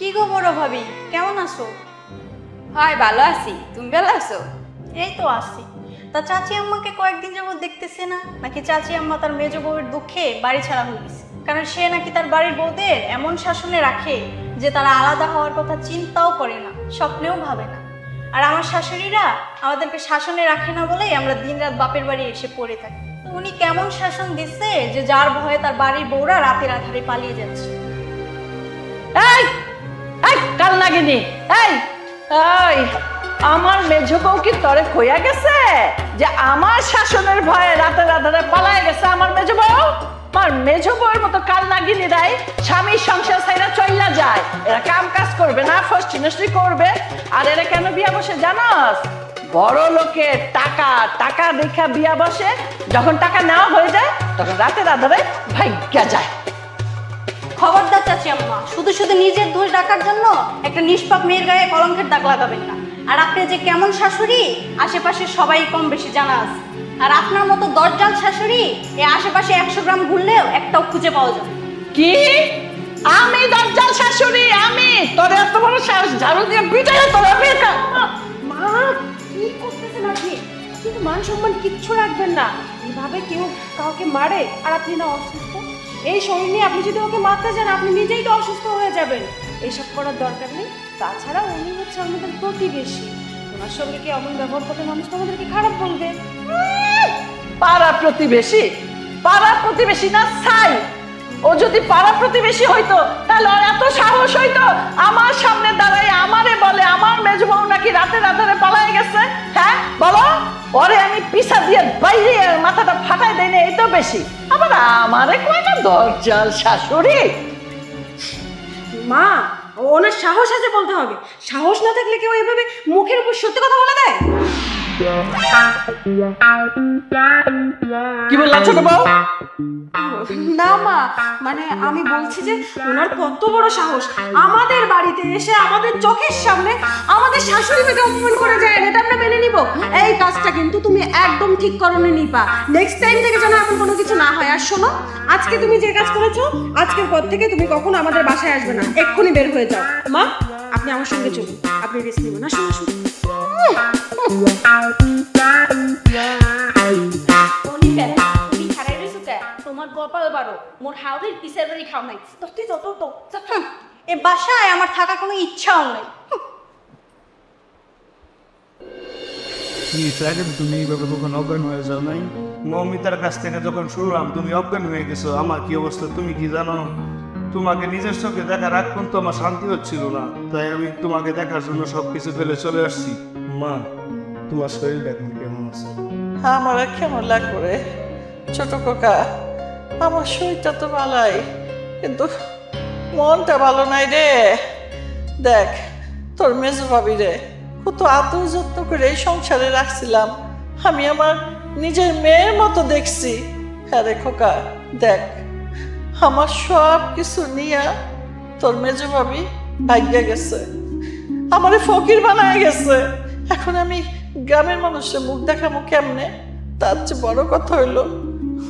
কি গো বড় ভাবি, কেমন আছো? হয় ভালো আছি, তুমি ভালো আছো? এই তো আছি। তা চাচি আম্মাকে কয়েকদিন যাবত দেখতেছে না, নাকি চাচি আম্মা তার মেজ বউয়ের দুঃখে বাড়ি ছাড়া হয়ে গেছে? কারণ সে নাকি তার বাড়ির বউদের এমন শাসনে রাখে যে তারা আলাদা হওয়ার কথা চিন্তাও করে না, স্বপ্নেও ভাবে না। আর আমার শাশুড়িরা আমাদেরকে শাসনে রাখে না বলেই আমরা দিনরাত বাপের বাড়ি এসে পড়ে থাকি। তো উনি কেমন শাসন দিচ্ছে যে যার ভয়ে তার বাড়ির বউরা রাতের আধারে পালিয়ে যাচ্ছে। এই এই কাল নাগিনি, এই এই আমার মেঝো বউ কি তরে কইয়া গেছে যে আমার শাসনের ভয়ে রাতে রাতে পালায় গেছে আমার মেঝো বউ? আমার মেঝো বউয়ের মতো কাল নাগিনিরাই স্বামীর সংসার ছাইরা চইলা যায়। এরা কাম কাজ করবে না, ফষ্টি নষ্টি করবে। আর এরা কেন বিয়া বসে জানোস? বড় লোকের টাকা টাকা দেখা বিয়া বসে। যখন টাকা নেওয়া হয়ে যায় তখন রাতে রাতে ভাগ্যা যায়। খবরদার চাচি আম্মা, শুধু শুধু নিজের দোষ ডাকার জন্য একটা নিষ্পাপ মেয়ের গায়ে কলঙ্কের দাগ লাগাবেন না। আর আপনি যে কেমন শাশুড়ি আশেপাশে সবাই কম বেশি জানা আছে। আর আপনার মতো দরজাল শাশুড়ি এই আশেপাশে 100 গ্রাম ঘুরলেও একটাও খুঁজে পাওয়া যাবে। কি আমি দরজাল শাশুড়ি? আমি তোর এত বড় সাহস? ঝাড়ু দিয়ে পিটাই তোরা বেকা। মা কি করতেছেন আপনি? কিন্তু মান সম্মান কিচ্ছু রাখবেন না। এভাবে কেউ কাউকে মারে আর আপনি না অসুস্থ? এই শরীর নিয়ে আপনি যদি ওকে মারতে যান আপনি নিজেই তো অসুস্থ হয়ে যাবেন। এইসব করার দরকার নেই। তাছাড়া উনি হচ্ছে আমাদের প্রতিবেশী। ওনার সঙ্গে কি এমন ব্যবহার করলে মানুষ তো আমাদেরকে খারাপ বলবে। পাড়া প্রতিবেশী? পাড়া প্রতিবেশী না ছাই। ও যদি পাড়া প্রতিবেশী হইতো তাহলে ওর এত সাহস হইতো আমার সামনে দাঁড়ায় আমারে বলে আমার মেজ বউ নাকি রাতে রাতে পালায় গেছে? হ্যাঁ বলো। ওরে আমি পিছা দিয়ে বাইরে মাথাটা ফাটাই দেই না, এই তো বেশি। আবার আমারে কয়টা দরজাল শাশুড়ি। মা ওনার সাহস আছে বলতে হবে। সাহস না থাকলে কেউ এভাবে মুখের উপর সত্যি কথা বলে দেয়? কি বললা ছোট বউ? না মা, মানে আমি বলছি যে ওনার কত বড় সাহস আমাদের বাড়িতে এসে আমাদের চোখের সামনে আমাদের শাশুড়ি মেয়েকে অপমান করে যায়। এটা আমরা মেনে নিব? এই কাজটা কিন্তু তুমি একদম ঠিক করোনি নিপা। নেক্সট টাইম থেকে যেন এমন কোনো কিছু না হয়। আর শোনো, আজকে তুমি যে কাজ করেছো আজকের পর থেকে তুমি কখনো আমাদের বাসায় আসবে না। এক্ষুনি বের হয়ে যাও। মা আপনি আমার সঙ্গে চলুন, আপনি রেস্ট নেবেন। আসুন আসুন। তোমার কপাল বারো, মোর হাওড়ের পিসের বাড়ি খাও নাই। এ বাসায় আমার থাকার কোনো ইচ্ছাও নেই। তুমি এইভাবে কখন অজ্ঞান হয়ে যাও নাই? মৌমিতার কাছ থেকে যখন শুনলাম তুমি অজ্ঞান হয়ে গেছো, আমার কি অবস্থা তুমি কি জানো? তোমাকে নিজের চোখে দেখার আগ পর্যন্ত আমার শান্তি হচ্ছিল না, তাই আমি তোমাকে দেখার জন্য সবকিছু ফেলে চলে আসছি। মা, তোমার শরীর এখন কেমন আছে? আমার আর কেমন লাগবে রে ছোট খোকা? আমার শরীরটা তো ভালোই, কিন্তু মনটা ভালো নাই রে। দেখ তোর মেজো ভাবি রে কত আদর যত্ন করে এই সংসারে রাখছিলাম, আমি আমার নিজের মেয়ের মতো দেখছি। হ্যাঁ রে খোকা, দেখ আমার সব কিছু নিয়ে তোর মেজো ভাবি ভাগ্যে গেছে, আমারে ফকির বানায় গেছে। এখন আমি গ্রামের মানুষের মুখ দেখাবো কেমনে? তার চেয়ে বড় কথা হইলো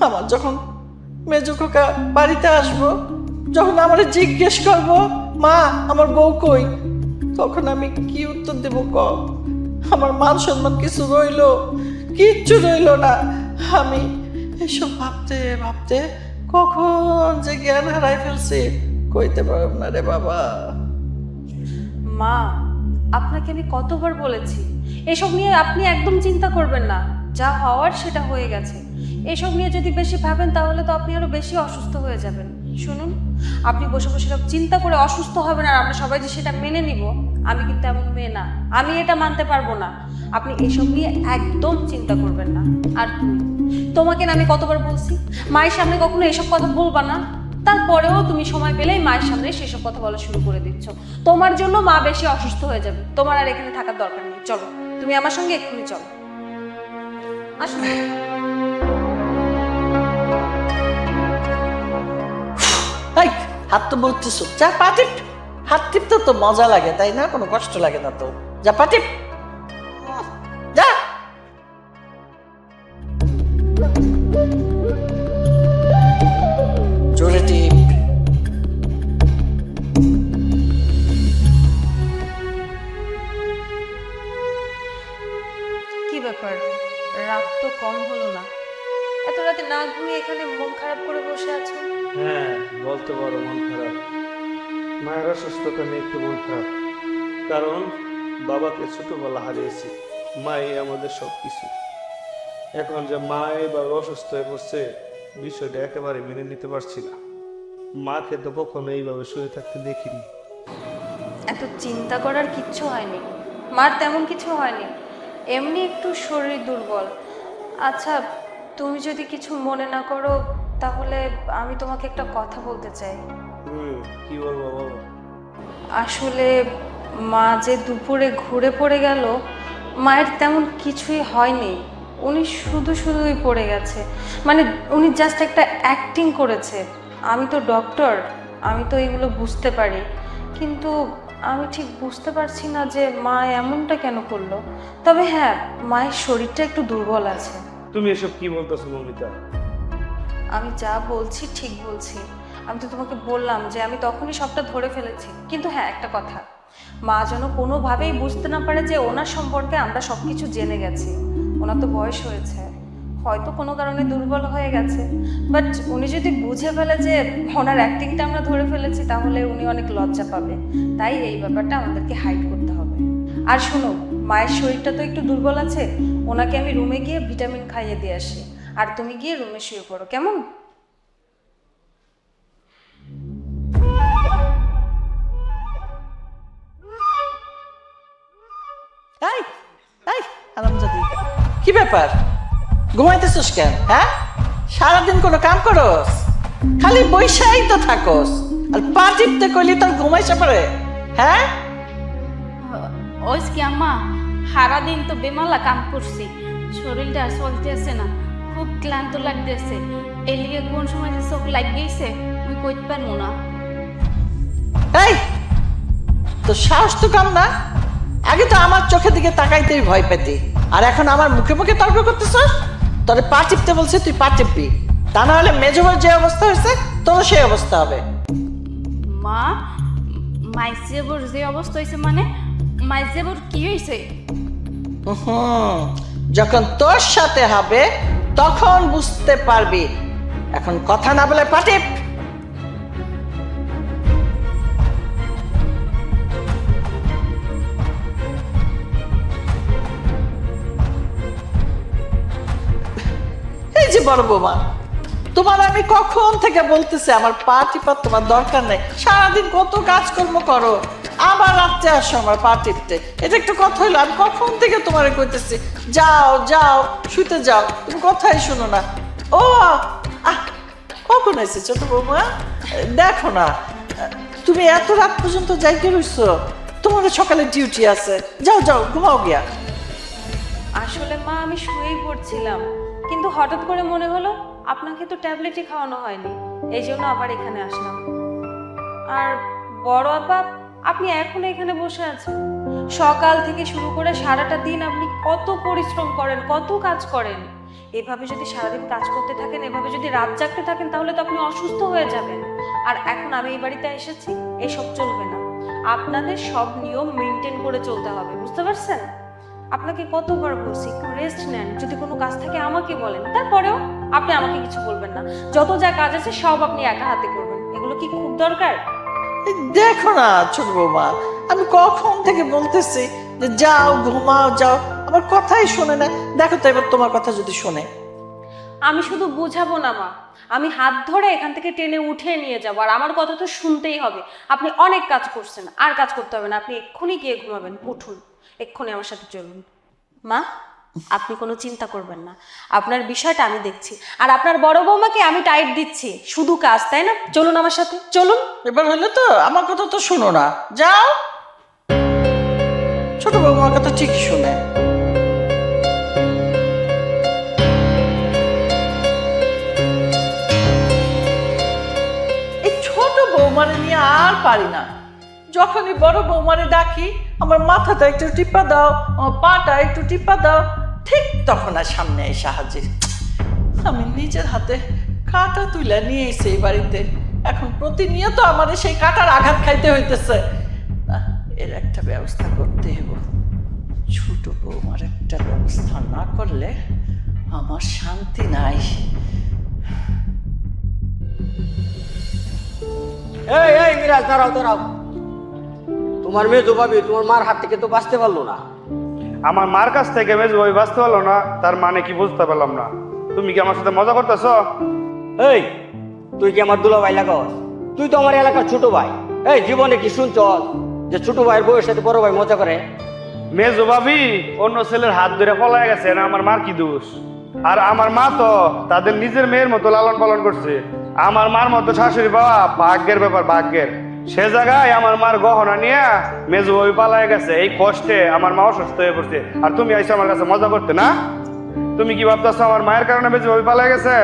আমার যখন মেজো খোকা বাড়িতে আসবো, যখন আমারে জিজ্ঞেস করবো মা আমার বউ কই, তখন আমি কি উত্তর দেব ক? আমার মান সম্মান কিছু রইলো? কিচ্ছু রইলো না। আমি এসব ভাবতে ভাবতে কখন যে জ্ঞান হারাই ফেলছি কইতে পারব না রে বাবা। মা আপনাকে আমি কতবার বলেছি এসব নিয়ে আপনি একদম চিন্তা করবেন না, যা হওয়ার সেটা হয়ে গেছে। এসব নিয়ে যদি বেশি ভাবেন তাহলে তো আপনি আরো বেশি অসুস্থ হয়ে যাবেন। শুনুন, আপনি বসে বসে সব চিন্তা করে অসুস্থ হবেন আর আমরা সবাই যে সেটা মেনে নিব, আমি কিন্তু এমন মেয়ে না, আমি এটা মানতে পারবো না। আপনি এসব নিয়ে একদম চিন্তা করবেন না। আর তোমাকে না আমি কতবার বলছি মায়ের সামনে কখনো এসব কথা বলবা না, তারপরেও তুমি সময় পেলেই মায়ের সামনে সেসব কথা বলা শুরু করে দিচ্ছ। তোমার জন্য মা বেশি অসুস্থ হয়ে যাবে। তোমার আর এখানে থাকার দরকার নেই। চলো তুমি আমার সঙ্গে এক্ষুনি চলো। আসুন। হাত তো বলতেছো, যা পাটিপ। হাত টিপতে তো মজা লাগে তাই না? কোনো কষ্ট লাগে না তো, যা পাটিপ যা। জোরে টিপ। কম হলো না। এত রাতে না ঘুমিয়ে এখানে মন খারাপ করে বসে আছো। হ্যাঁ, বলতে পারো মন খারাপ। মায়ের অসুস্থতা নিয়ে একটু মন খারাপ, কারণ বাবাকে ছোটবেলা হারিয়েছি। মাই আমাদের সব কিছু। এখন যে মা এভাবে অসুস্থ হয়ে পড়ছে, বিষয়টা একেবারে মেনে নিতে পারছি না। মাকে তো কখনো এইভাবে শুয়ে থাকতে দেখিনি। এত চিন্তা করার কিচ্ছু হয়নি, মার তেমন কিছু হয়নি, এমনি একটু শরীর দুর্বল। আচ্ছা, তুমি যদি কিছু মনে না করো তাহলে আমি তোমাকে একটা কথা বলতে চাই। কি বলবো বাবা? আসলে মা যে দুপুরে ঘুরে পড়ে গেল, মায়ের তেমন কিছুই হয়নি। উনি শুধু শুধুই পড়ে গেছে, মানে উনি জাস্ট একটা অ্যাক্টিং করেছে। আমি তো ডক্টর, আমি তো এগুলো বুঝতে পারি, কিন্তু আমি ঠিক বুঝতে পারছি না যে মা এমনটা কেন করলো। তবে হ্যাঁ, মায়ের শরীরটা একটু দুর্বল আছে। তুমি এসব কি বলতেছো মমিতা? আমি যা বলছি ঠিক বলছি। আমি তো তোমাকে বললাম যে আমি তখনই সবটা ধরে ফেলেছি। কিন্তু হ্যাঁ, একটা কথা, মা যেন কোনোভাবেই বুঝতে না পারে যে ওনার সম্পর্কে আমরা সব কিছু জেনে গেছি। ওনার তো বয়স হয়েছে, হয়তো কোনো কারণে দুর্বল হয়ে গেছে, বাট উনি যদি বুঝে ফেলে যে ওনার অ্যাক্টিংটা আমরা ধরে ফেলেছি, তাহলে উনি অনেক লজ্জা পাবে। তাই এই ব্যাপারটা আমাদেরকে হাইড করতে হবে। আর শোনো, মায়ের শরীরটা তো একটু দুর্বল আছে, ওনাকে আমি রুমে গিয়ে ভিটামিন খাইয়ে দিয়ে আসি, আর তুমি গিয়ে রুমে শুয়ে পড়ো, কেমন? এই এই আরামজাদি, কি ব্যাপার? ঘুমাইতেছিস কেন? হ্যাঁ, সারাদিন কোনো কাম করস? খালি বৈশাই তো থাকস, আর পা টিপতে কইলি তোর ঘুমাইছে পারে? হ্যাঁ, ওই কি আম্মা, সারাদিন তো বেমালা কাম করছি, শরীরটা আর চলতেছে না, খুব ক্লান্ত লাগতেছে। এলিগে কোন সময় যে চোখ লাগ গেছে আমি কইতে পারবো না। এই তো সাহস তো কম না? আগে তো আমার চোখের দিকে তাকাইতেই ভয় পেতি, আর এখন আমার মুখে মুখে তর্ক করতেছস। তোরে পা টিপতে বলছে, তুই পা টিপবি, তা না হলে মেজবার যে অবস্থা হয়েছে তোরও সেই অবস্থা হবে। মা, মাইজেবর যে অবস্থা হয়েছে, মানে মাইজেবর কি হয়েছে? যখন তোর সাথে হবে তখন বুঝতে পারবি। এখন কথা না বলে পা টিপ। এই যে বড় বৌমা, তোমার আমি কখন থেকে বলতেছি আমার পা টিপার তোমার দরকার নেই, সারাদিন কত কাজকর্ম করো, আবার রাত্রে আসো আমার পা টিপতে। এটা একটু কথা হইলো? আমি কখন থেকে তোমার কইতেছি যাও যাও শুতে যাও, তুমি কথাই শুনো না। ও কখন এসে ছোট বৌমা? দেখো না, তুমি এত রাত পর্যন্ত যাইতে রইছো, তোমার সকালে ডিউটি আছে, যাও যাও ঘুমাও গিয়া। আসলে মা আমি শুয়েই পড়ছিলাম, কিন্তু হঠাৎ করে মনে হলো আপনাকে তো ট্যাবলেটই খাওয়ানো হয়নি, এই জন্য আবার এখানে আসলাম। আর বড় আপা, আপনি এখনো এখানে বসে আছেন? সকাল থেকে শুরু করে সারাটা দিন আপনি কত পরিশ্রম করেন, কত কাজ করেন। এভাবে যদি সারাদিন কাজ করতে থাকেন, এভাবে যদি রাত জাগতে থাকেন, তাহলে তো আপনি অসুস্থ হয়ে যাবেন। আর এখন আমি এই বাড়িতে এসেছি, এসব চলবে না। আপনাদের সব নিয়ম মেনটেন করে চলতে হবে, বুঝতে পারছেন? আপনাকে কতবার বলছি একটু রেস্ট নেন, যদি কোনো কাজ থাকে আমাকে বলেন, তারপরেও আপনি আমাকে কিছু বলবেন না। যত যা কাজ আছে সব আপনি একা হাতে করবেন, এগুলো কি খুব দরকার? এই দেখো না ছোট বৌমা, আমি কখন থেকে বলতেছি যে যাও ঘুমাও যাও, আমার কথাই শোনে না। দেখো তো এবার তোমার কথা যদি শোনে। আমি শুধু বুঝাবো না মা, আমি হাত ধরে এখান থেকে টেনে উঠিয়ে নিয়ে যাবো, আর আমার কথা তো শুনতেই হবে। আপনি অনেক কাজ করছেন, আর কাজ করতে হবে না, আপনি এক্ষুনি গিয়ে ঘুমাবেন। উঠুন, এক্ষুনি আমার সাথে চলুন। মা, আপনি কোনো চিন্তা করবেন না, আপনার বিষয়টা আমি দেখছি, আর আপনার বড় বৌমাকে আমি টাইট দিচ্ছি। শুধু কাজ, তাই না? চলুন আমার সাথে, চলুন। এবার হলে তো আমার কথা তো শোনো না, যাও। ছোট বৌমার কথা ঠিকই শোনে। এই ছোট বৌমারে নিয়ে আর পারি না। যখনই বড় বৌমারে ডাকি, আমার মাথাটা একটু টিপা দাও, আমার পাটা একটু টিপা দাও, ঠিক তখন আর সামনে এসে হাজির। আমি নিজের হাতে কাঁটা তুলে নিয়ে এসে এই বাড়িতে, এখন প্রতিনিয়ত আমাদের সেই কাঁটার আঘাত খাইতে হইতেছে। এর একটা ব্যবস্থা করতে হবে। ছোট বৌমার একটা ব্যবস্থা না করলে আমার শান্তি নাই। এই এই মিরাজ, দাঁড়াও দাঁড়াও। তোমার মেজো ভাবি তোমার মার হাত থেকে তো বাঁচতে পারলো না। আমার মার কাছ থেকে মেজো ভাবি বাঁচতে পারলো না, তার মানে কি বুঝতে পারলাম না। তুমি কি আমার সাথে মজা করতেছ? এই তুই কি আমার দুলাভাই লাগাস? তুই তো আমার এলাকার ছোট ভাই। এই জীবনে কি শুনছ যে ছোট ভাইয়ের বউয়ের সাথে বড় ভাই মজা করে? মেজো ভাবি অন্য ছেলের হাত ধরে পলায় গেছে, না আমার মার কি দোষ? আর আমার মা তো তাদের নিজের মেয়ের মতো লালন পালন করছে। আমার মার মতো শাশুড়ি পাওয়া ভাগ্যের ব্যাপার, ভাগ্যের। সে জায়গায় আমার মার গহনা নিয়ে মেজো ভাবি পালায় গেছে, এই কষ্টে আমার মা অসুস্থ হয়ে পড়ছে। আর তুমি আইসো আমার কাছে মজা করতে না? তুমি কি ভাবতেছো আমার মায়ের কারণে মেজো ভাবি পালায় গেছে?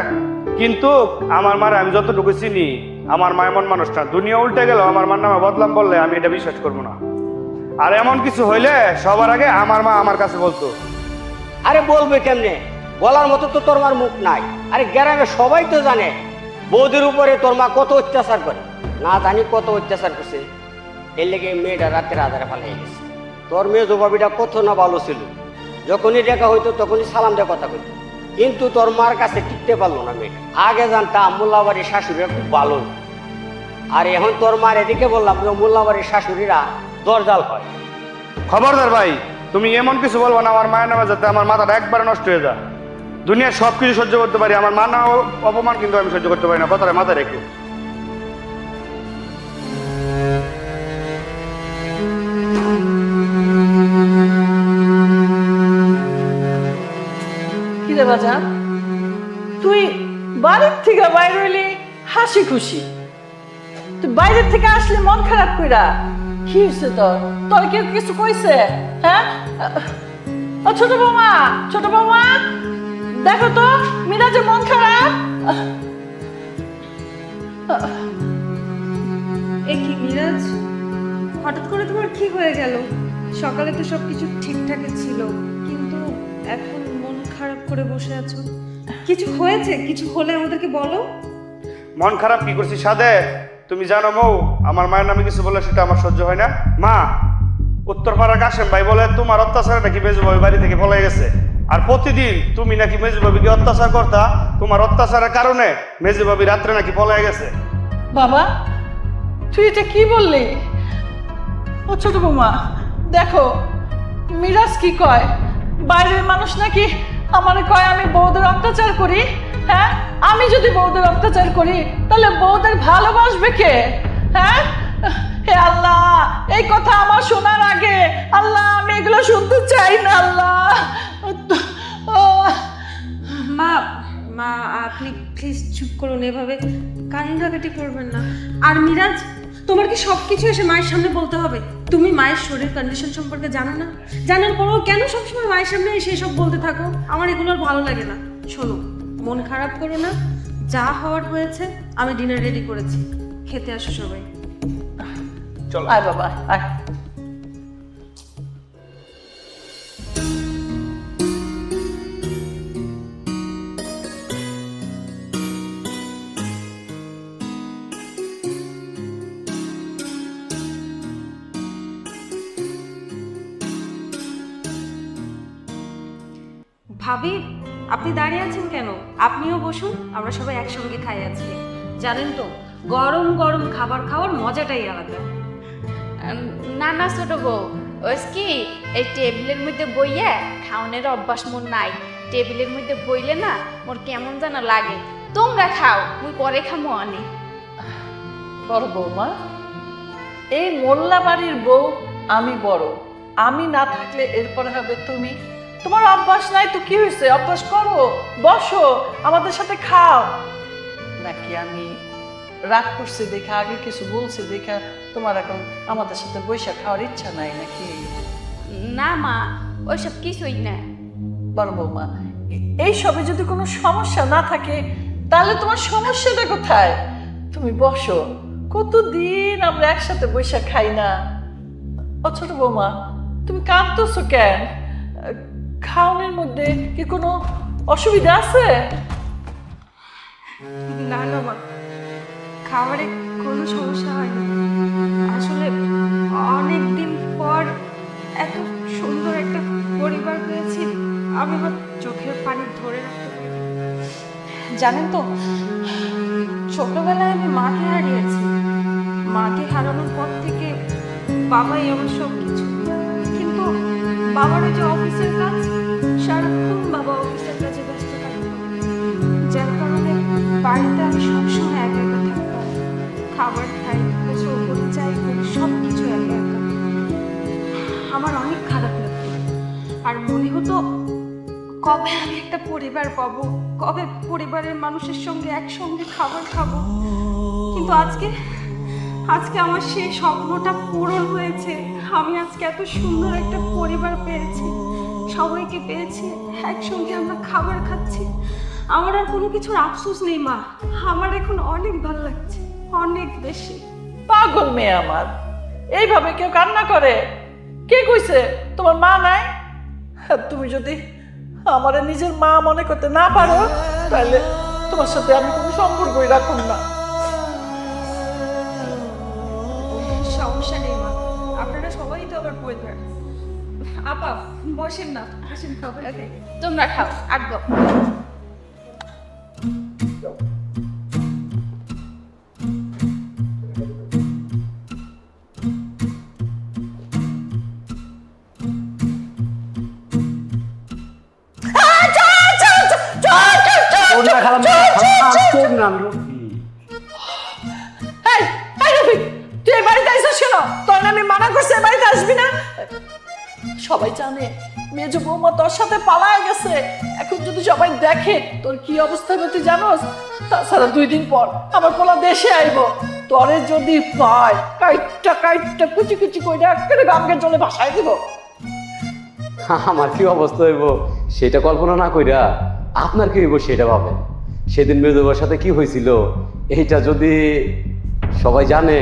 কিন্তু আমার মার আমি যতটুকু চিনি, আমার মা এমন মানুষ না। দুনিয়া উল্টে গেল আমার মার নামে বদলাম বললে আমি এটা বিশ্বাস করবো না। আর এমন কিছু হইলে সবার আগে আমার মা আমার কাছে বলতো। আরে বলবে কেমনে? বলার মতো তো তোর মার মুখ নাই। আরে গ্রামে সবাই তো জানে বৌদির উপরে তোর মা কত অত্যাচার করে, না জানি কত অত্যাচার করছে। এর লেগে মেয়েটা রাতের আধারে পালিয়ে গেছে। তোর মেয়ে জবাবিটা কত না ভালো ছিল, যখনই দেখা হইতো তখনই সালাম দিয়ে কথা কইতো। কিন্তু তোর মার কাছে টিকতে পারলো না মেয়েটা। আগে জানতাম মোল্লাবাড়ির শাশুড়িরা খুব ভালো, আর এখন তোর মার এদিকে বললাম মোল্লাবাড়ির শাশুড়িরা দরজাল হয়। খবরদার ভাই, তুমি এমন কিছু বলবো না আমার মায়ের নামে, যাতে আমার মাথাটা একবারে নষ্ট হয়ে যায়। দুনিয়ার সবকিছু সহ্য করতে পারি, আমার মার নামে অপমান কিন্তু আমি সহ্য করতে পারি না। কথাটা মাথায় রেখো। কি রে বাজান, তুই বাড়ির থেকে বাইরে হইলি হাসি খুশি, তুই বাইরের থেকে আসলে মন খারাপ কইরা? কি হয়েছে তোর? তোর কেউ কিছু কইছে? হ্যাঁ? ও ছোট বৌমা, ছোট বৌমা, দেখো তো মিরাজের মন খারাপ। এ কি মিরাজ, হঠাৎ করে তোমার কি হয়ে গেল? সকালে তো সবকিছু ঠিকঠাকই ছিল, কিন্তু এখন মন খারাপ করে বসে আছো। কিছু হয়েছে? কিছু হলে আমাদেরকে বলো। মন খারাপ কি করছি সাদে? তুমি জানো মৌ, আমার মায়ের নামে কিছু বলে সেটা আমার সহ্য হয় না। মা, উত্তরপাড়ার কাশেম ভাই বলে তোমার অত্যাচারে নাকি মেজো ভাবি বাড়ি থেকে পলাই গেছে। আর প্রতিদিন তুমি নাকি মেজো ভাবিকে অত্যাচার করতা, তোমার অত্যাচারের কারণে মেজো ভাবি রাত্রে নাকি পলাই গেছে। বাবা, তুই এটা কি বললি? ও ছোট বৌমা, দেখো মিরাজ কি কয়, বাইরের মানুষ নাকি আমারে কয় আমি বউদের অত্যাচার করি। হ্যাঁ, আমি যদি বউদের অত্যাচার করি তাহলে বউদের ভালোবাসবে কে? হ্যাঁ, হে আল্লাহ, এই কথা আমার শোনার আগে আল্লাহ আমি এগুলো শুনতে চাই না। আল্লাহ, মা, মা আপনি প্লিজ চুপ করুন, এভাবে কান্নাকাটি করবেন না। আর মিরাজ, তোমার কি সবকিছু এসে মায়ের সামনে বলতে হবে? তুমি মায়ের শরীর কন্ডিশন সম্পর্কে জানো না? জানার পরেও কেন সবসময় মায়ের সামনে এসে এসব বলতে থাকো? আমার এগুলো আর ভালো লাগে না। শোনো, মন খারাপ করো না, যা হওয়ার হয়েছে। আমি ডিনার রেডি করেছি, খেতে আসো সবাই। চলো। আয় বাবা আয়। ভাবি, আপনি দাঁড়িয়ে আছেন কেন? আপনিও বসুন, আমরা সবাই একসঙ্গে খাই আজকে। জানেন তো, গরম গরম খাবার খাওয়ার মজাটাই আলাদা। না না ছোট বউ, ওই কি এই টেবিলের মধ্যে বইয়া খাওনের অভ্যাস মোর নাই। টেবিলের মধ্যে বইলে না মোর কেমন যেন লাগে। তোমরা খাও, মুই পরে খামো অনেক। বড় বৌমা, এই মোল্লা বাড়ির বউ আমি বড়, আমি না থাকলে এরপরে হবে তুমি। তোমার অভ্যাস নাই তো কি হয়েছে? অভ্যাস করো, বসো, আমাদের সাথে খাও। নাকি আমি রাগ করছি দেখে, আগে কিছু বলছি দেখে তোমার এখন আমাদের সাথে বৈশা খাওয়ার ইচ্ছা নাই নাকি? না মা, ওইসব কিছুই না। বড় বৌমা, এই সবে যদি কোনো সমস্যা না থাকে তাহলে তোমার সমস্যাটা কোথায়? তুমি বসো, কতদিন আমরা একসাথে বৈশা খাই না। ও ছোট বৌমা, তুমি কাঁদতেছো কেন? খাওয়ানোর মধ্যে কি কোনো অসুবিধা আছে? না না মা, খাবারে কোনো সমস্যা হয়নি। আসলে অনেক দিন পর এত সুন্দর একটা পরিবার পেয়েছি, আমি আমার চোখের পানি ধরে রাখতে জানেন তো, ছোটবেলায় আমি মাকে হারিয়েছি। মাকে হারানোর পর থেকে বাবাই আমার সব কিছু। কিন্তু বাবার ওই যে অফিসের কাজ, সারাক্ষণ বাবা অফিসের কাজে ব্যস্ত থাকতো, যার কারণে বাড়িতে আমি সবসময় একা একা থাকতাম। খাবার খাই, গোসল করি, যাই করি, সব কিছু একা একা। আমার অনেক খারাপ লাগতো, আর মনে হতো কবে আমি একটা পরিবার পাবো, কবে পরিবারের মানুষের সঙ্গে একসঙ্গে খাবার খাবো। কিন্তু আজকে আমার সেই স্বপ্নটা পূরণ হয়েছে। আমি আজকে এত সুন্দর একটা পরিবার পেয়েছি, সবাইকে পেয়েছি, একসঙ্গে আমরা খাবার খাচ্ছি। আমার আর কোনো কিছুর আফসোস নেই মা, আমার এখন অনেক ভালো লাগছে, অনেক বেশি। পাগল মেয়ে আমার, এইভাবে কেউ কান্না করে? কে কইছে তোমার মা নাই? তুমি যদি আমার নিজের মা মনে করতে না পারো, তাহলে তোমার সাথে আমি কোনো সম্পর্কই রাখুন না। সমস্যা নেই মা, আপনারা সবাই তো আমার পরিবার। আপা বসেন না, বসেন, খাবার খাই। তোমরা খাও, আগ্রহ। এই, এই রফিক, তুই এই বাড়িতে আইসিস কেন? তোর না আমি মানা করছি এই বাড়িতে আসবি না। সবাই জানে মেজো বৌমা তোর সাথে পালায় গেছে। এখন যদি সবাই দেখে তোর কি অবস্থা হবে তুই জানোস? তাছাড়া 2 দিন পর আমার পোলা দেশে আইব। তোরে যদি পায়, কাইটটা কুচি কুচি কইরা একেবারে গঙ্গার জলে ভাসায় দিব। আমার কি অবস্থা হইব সেটা কল্পনা না কইরা আপনার কি হইব সেটা ভাবেন। সেদিন মেজবার সাথে কি হয়েছিল এইটা যদি সবাই জানে,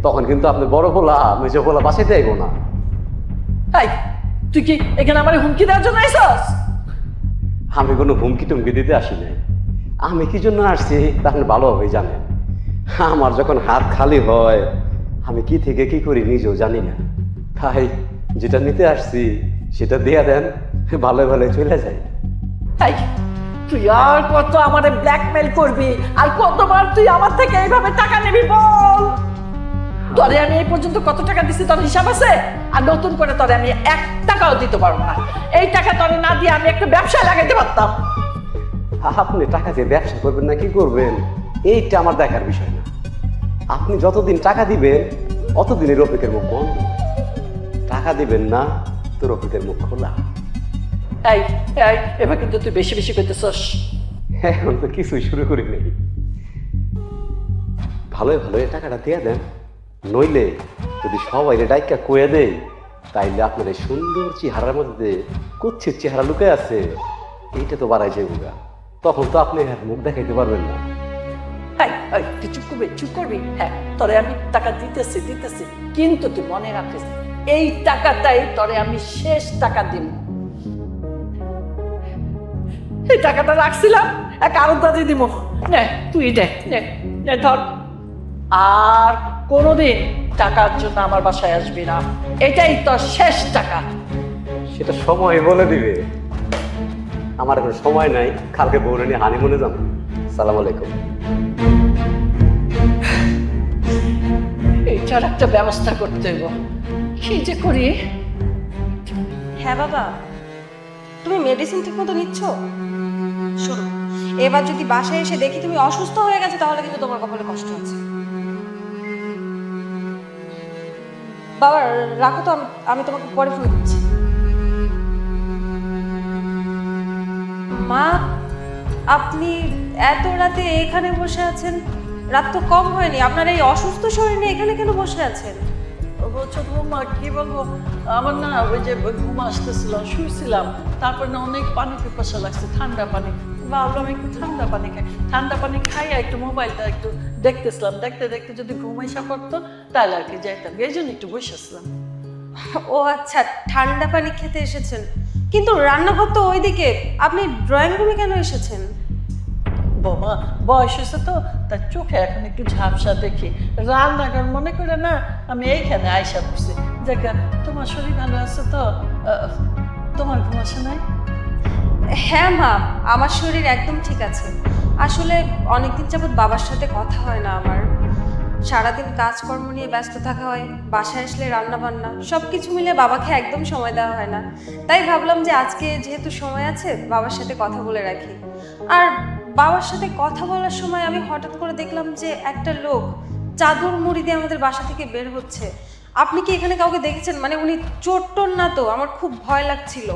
তখন কিন্তু আপনি বড় পোলা মেজো পোলা বাঁচাইতে আইব না। এই, তুই কি এখানে আমার হুমকি দেওয়ার জন্য আইসস? আমি কোনো হুমকি টুমকি দিতে আসি নাই। আমি কি জন্য আসছি তা আপনি ভালোভাবেই জানেন। আমার যখন হাত খালি হয় আমি কি থেকে কি করি নিজেও জানি না। তাই যেটা নিতে আসছি সেটা দিয়ে দেন, ভালো ভালো চলে যায়। এই, তুই আর কত আমারে ব্ল্যাকমেল করবি, আর কতবার তুই আমার থেকে এইভাবে টাকা নিবি বল? তোরে আমি এই পর্যন্ত কত টাকা দিছি তোর হিসাব আছে? আর নতুন করে তোরে আমি 1 টাকাও দিতে পারবো না। এই টাকা তোরে না দিয়ে আমি একটা ব্যবসায় লাগাইতে পারতাম। আপনি টাকা দিয়ে ব্যবসা করবেন না কি করবেন এইটা আমার দেখার বিষয় না। আপনি যতদিন টাকা দিবেন অতদিনই রফিকের মুখ বন্ধ। টাকা দিবেন না তো রফিকের মুখ খোলা। এই, এবার কিন্তু তুই বেশি বেশি করতেছস। এখন তো কিছুই শুরু করি নাই। ভালোই ভালোই টাকাটা দিয়ে দেন, নইলে যদি সবাই ডাইকা কয়ে দেয় তাইলে আপনার এই সুন্দর চেহারার মধ্যে কুচ্ছির চেহারা লুকে আছে, এইটা তো বাড়াই যাবে গা। তখন তো আপনি আর মুখ দেখাইতে পারবেন না। এই, তুই চুপ করবি। হ্যাঁ, তোরে আমি টাকা দিতেছি, কিন্তু তুই মনে রাখিস এই টাকাটাই তোরে আমি শেষ টাকা দিব। এই টাকাটা রাখছিলাম, এক আরোটা দিয়ে দিব। নে তুই নে ধর। আর কোনোদিন টাকার জন্য আমার বাসায় আসবি না, এটাই তোর শেষ টাকা। সেটা সময় বলে দিবে। আমার এখন সময় নাই, কালকে বউরে নিয়ে হানিমুনে যাবো। সালাম আলাইকুম। এইটার একটা ব্যবস্থা করতে হইব, কি যে করি। হ্যাঁ বাবা, তুমি মেডিসিন ঠিক মতো নিচ্ছ? শোনো, এবার যদি বাসায় এসে দেখি তুমি অসুস্থ হয়ে গেছে, তাহলে কিন্তু তোমার কপালে কষ্ট আছে। বাবা রাখো তো, আমি তোমাকে পরে ফোন করছি। মা, আপনি এত রাতে এখানে বসে আছেন? রাত তো কম হয়নি, আপনার এই অসুস্থ শরীর নিয়ে এখানে কেন বসে আছেন? ছোট বৌমা, কি বলবো, আমার না ওই যে ঘুম আসতেছিল, শুয়েছিলাম, তারপর না অনেক পানি পিপাসা লাগছে, ঠান্ডা পানি। ভাবলাম একটু ঠান্ডা পানি খাই। ঠান্ডা পানি খাইয়া একটু মোবাইলটা একটু দেখতেছিলাম, দেখতে দেখতে যদি ঘুম এসে পড়তো তাহলে আর কি যাইতাম, এই জন্য একটু বসেছিলাম। ও আচ্ছা, ঠান্ডা পানি খেতে এসেছেন। কিন্তু রান্নাঘর তো ওইদিকে, আপনি ড্রয়িং রুমে কেন এসেছেন? বৌমা বয়স হয়েছে তো, তার চোখে এখন একটু ঝাপসা দেখি। রান্নাঘর মনে করে না আমি এইখানে আইসা পড়ছি। দেখা, তোমার শরীর ভালো আছে তো? তোমার ঘুম আসে নাই? হ্যাঁ মা, আমার শরীর একদম ঠিক আছে। আসলে অনেকদিন যাবৎ বাবার সাথে কথা হয় না আমার। সারাদিন কাজকর্ম নিয়ে ব্যস্ত থাকা হয়, বাসায় আসলে রান্না বান্না সব কিছু মিলে বাবাকে একদম সময় দেওয়া হয় না। তাই ভাবলাম যে আজকে যেহেতু সময় আছে বাবার সাথে কথা বলে রাখি। আর বাবার সাথে কথা বলার সময় আমি হঠাৎ করে দেখলাম যে একটা লোক চাদর মুড়ি দিয়ে আমাদের বাসা থেকে বের হচ্ছে। আপনি কি এখানে কাউকে দেখেছেন? মানে উনি চোর টোর না তো? আমার খুব ভয় লাগছিল।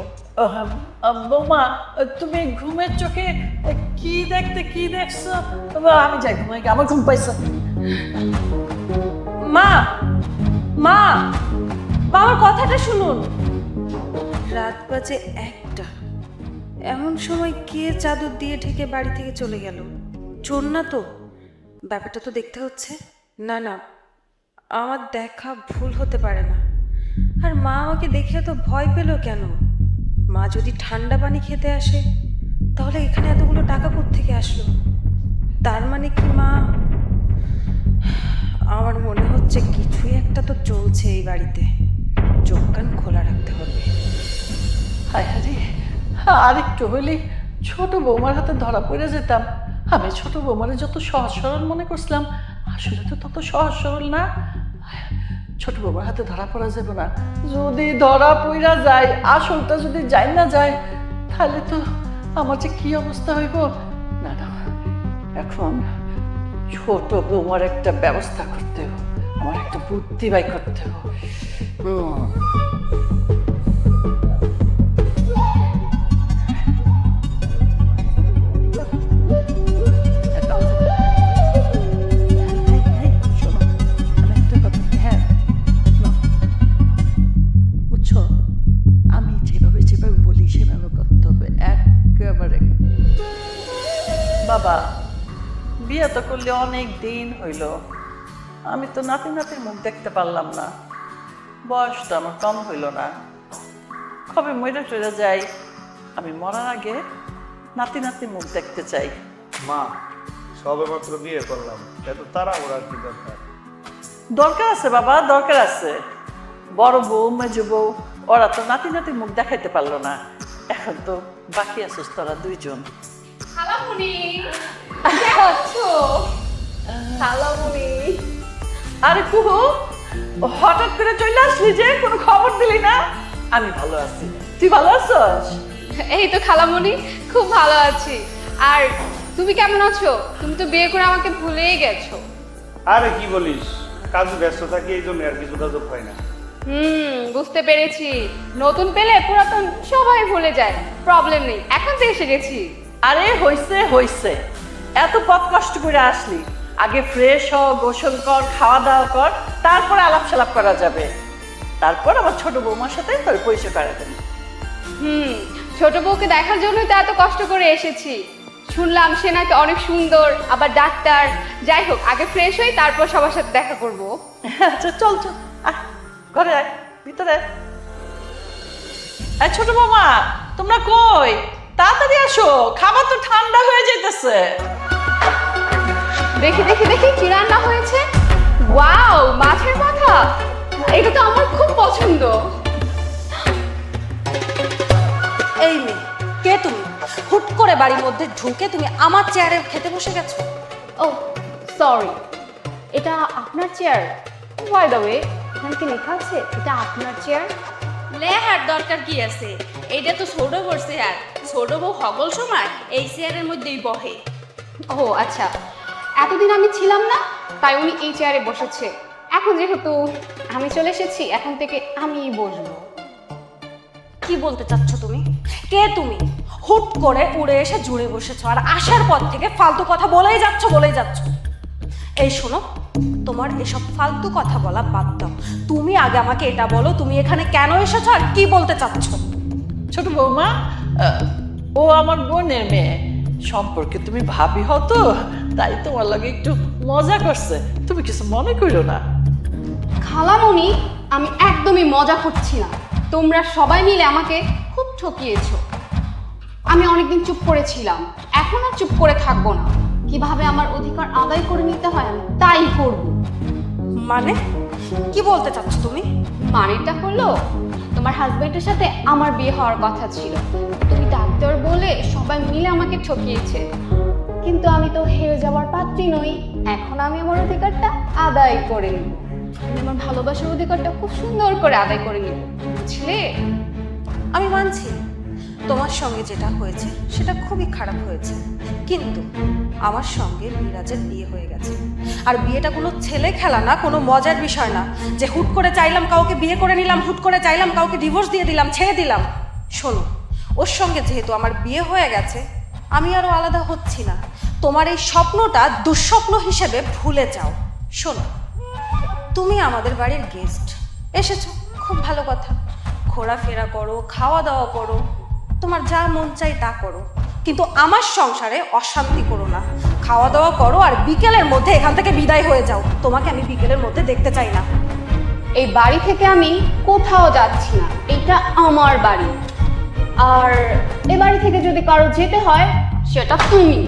বৌমা, তুমি ঘুমের চোখে কি দেখছো? আমি যাই ঘুমাই, আমার ঘুম পাইছে। মা মা বাবার কথাটা শুনুন। রাত বাজে 1টা, এমন সময় কে চাদর দিয়ে ঢেকে বাড়ি থেকে চলে গেল? চোর না তো? ব্যাপারটা তো দেখতে হচ্ছে। না না, আমার দেখা ভুল হতে পারে না। আর মা আমাকে দেখে তো ভয় পেল কেন? মা যদি ঠান্ডা পানি খেতে আসে তাহলে এখানে এতগুলো টাকা কোত্থেকে আসলো? তার মানে কি মা, আমার মনে হচ্ছে কিছুই একটা তো চলছে এই বাড়িতে। চোখ কান খোলা রাখতে হবে। হায় হারে, আর একটু হইলে ছোট বৌমার হাতে ধরা পড়ে যেতাম। আমি ছোট বৌমারে যত সহজ সরল মনে করছিলাম, আসলে তো তত সহজ সরল না। ছোট বৌমার হাতে ধরা পড়া যাবে না। যদি ধরা পড়া যায়, আসলটা যদি যাই না যায়, তাহলে তো আমার যে কি অবস্থা হইব। না না, এখন ছোট বৌমার একটা ব্যবস্থা করতে হবে, আমার একটা বুদ্ধি বাই করতে হবে। আমি যেভাবে বলি সেভাবে করতে হবে একেবারে। বাবা, বিয়ে তো করলে অনেক দিন হইল, আমি তো নাতির মুখ দেখতে পারলাম না। বয়স তো আমার কম হইল না। কবে মরে টরে যাই, আমি মরার আগে নাতির মুখ দেখতে চাই। মা, সবে মাত্র বিয়ে করলাম, এত তাড়াহুড়া কি দরকার? দরকার আছে বাবা, দরকার আছে। বড় বউ, মেজ বউ, ওরা তো নাতির মুখ দেখাইতে পারলো না। এখন তো বাকি আছিস তোরা দুইজন। খালামুনি আছো? খালামুনি আরে কুহু, হঠাৎ করে চলে আসলি যে, কোনো খবর দিলি না? আমি ভালো আছি, তুই ভালো আছিস? এই তো খালামুনি, খুব ভালো আছি। আর তুমি কেমন আছো? তুমি তো বিয়ে করে আমাকে ভুলেই গেছো। আরে কি বলিস, কাজে ব্যস্ত থাকি, এই জন্য আর কি যোগাযোগ হয় না। বুঝতে পেরেছি। নতুন পেলে পুরাতন সবাই ভুলে যায়। প্রবলেম নেই, এখন তো এসে গেছি। আরে হইছে হইছে, এত পথ কষ্ট করে আসলি, আগে ফ্রেশ হ, গোসল কর, খাওয়া দাওয়া কর, তারপরে আলাপ সালাপ করা যাবে। তারপর আমার ছোট বৌমার সাথে তোর পরিচয় করা দেবে। ছোট বউকে দেখার জন্যই তো এত কষ্ট করে এসেছি। শুনলাম সে নাকি অনেক সুন্দর, আবার ডাক্তার। যাই হোক, আগে ফ্রেশ হই, তারপর সবার সাথে দেখা করব। আচ্ছা চল চল, আয় ঘরে আয়, ভিতরে আয়। এই ছোট বৌমা, তোমরা কই? তাড়াতাড়ি আসো, খাবার তো ঠান্ডা হয়ে যাইতেছে। দেখি দেখি দেখি কি রান্না হয়েছে। ওয়াও, মাছের মাথা! এটা তো আমার খুব পছন্দ। এই মেয়ে, কে তুমি? হুট করে বাড়ির মধ্যে ঢুকে তুমি আমার চেয়ারে খেতে বসে গেছো। ও সরি, এটা আপনার চেয়ার? বাই দ্য ওয়ে, এখানে কি লেখা আছে এটা আপনার চেয়ার? লেহার দরকার কি আছে? এইটা তো ছোট বড় চেয়ার। ছোট বউ হগল সময় এই চেয়ারের মধ্যেই বহে। ও আচ্ছা, এতদিন আমি ছিলাম না, তাই উনি এই চেয়ারে বসেছে। এখন যেহেতু আমি চলে এসেছি, এখন থেকে আমিই বসবো। কি বলতে চাচ্ছ তুমি? কে তুমি? হুট করে উড়ে এসে জুড়ে বসেছো, আর আসার পর থেকে ফালতু কথা বলেই যাচ্ছ। এই শোনো, তোমার এসব ফালতু কথা বলা বাদ দাও। তুমি আগে আমাকে এটা বলো, তুমি এখানে কেন এসেছো আর কি বলতে চাচ্ছ? ছোট বৌমা, ও আমার বোনের মেয়ে, সম্পর্কে তুমি ভাবি হতো, তাই তোমার লাগে একটু মজা করছে, তুমি কিছু মনে করো না। খালামণি, আমি একদমই মজা করছি না। তোমরা সবাই মিলে আমাকে খুব ঠকিয়েছো। আমি অনেকদিন চুপ করেছিলাম, এখন আর চুপ করে থাকবো না। কিভাবে আমার অধিকার আদায় করে নিতে হয় আমি তাই করব। মানে কি বলতে চাচ্ছ তুমি? মানেটা হলো, তোমার হাজবেন্ডের সাথে আমার বিয়ে হওয়ার কথা ছিল। তুমি ডাক্তার বলে সবাই মিলে আমাকে ঠকিয়েছে। কিন্তু আমি তো হেরে যাওয়ার পাত্রী নই। এখন আমি আমার অধিকারটা আদায় করে নিব। আমি আমার ভালোবাসার অধিকারটা খুব সুন্দর করে আদায় করে নিব, বুঝলে? আমি মানছি তোমার সঙ্গে যেটা হয়েছে সেটা খুবই খারাপ হয়েছে, কিন্তু আমার সঙ্গে মিরাজের বিয়ে হয়ে গেছে। আর বিয়েটা কোনো ছেলে খেলা না, কোনো মজার বিষয় না যে হুট করে চাইলাম কাউকে বিয়ে করে নিলাম, হুট করে চাইলাম কাউকে ডিভোর্স দিয়ে দিলাম, ছেড়ে দিলাম। শোনো, ওর সঙ্গে যেহেতু আমার বিয়ে হয়ে গেছে, আমি আরও আলাদা হচ্ছি না। তোমার এই স্বপ্নটা দুঃস্বপ্ন হিসেবে ভুলে যাও। শোনো, তুমি আমাদের বাড়ির গেস্ট এসেছো, খুব ভালো কথা, ঘোরাফেরা করো, খাওয়া দাওয়া করো, তোমার যা মন চাই তা করো, কিন্তু আমার সংসারে অশান্তি করো না। খাওয়া দাওয়া করো আর বিকেলের মধ্যে এখান থেকে বিদায় হয়ে যাও। তোমাকে আমি বিকেলের মধ্যে দেখতে চাই না। এই বাড়ি থেকে আমি কোথাও যাচ্ছি না, এটা আমার বাড়ি। আর এ বাড়ি থেকে যদি কারো যেতে হয় সেটা তুমি।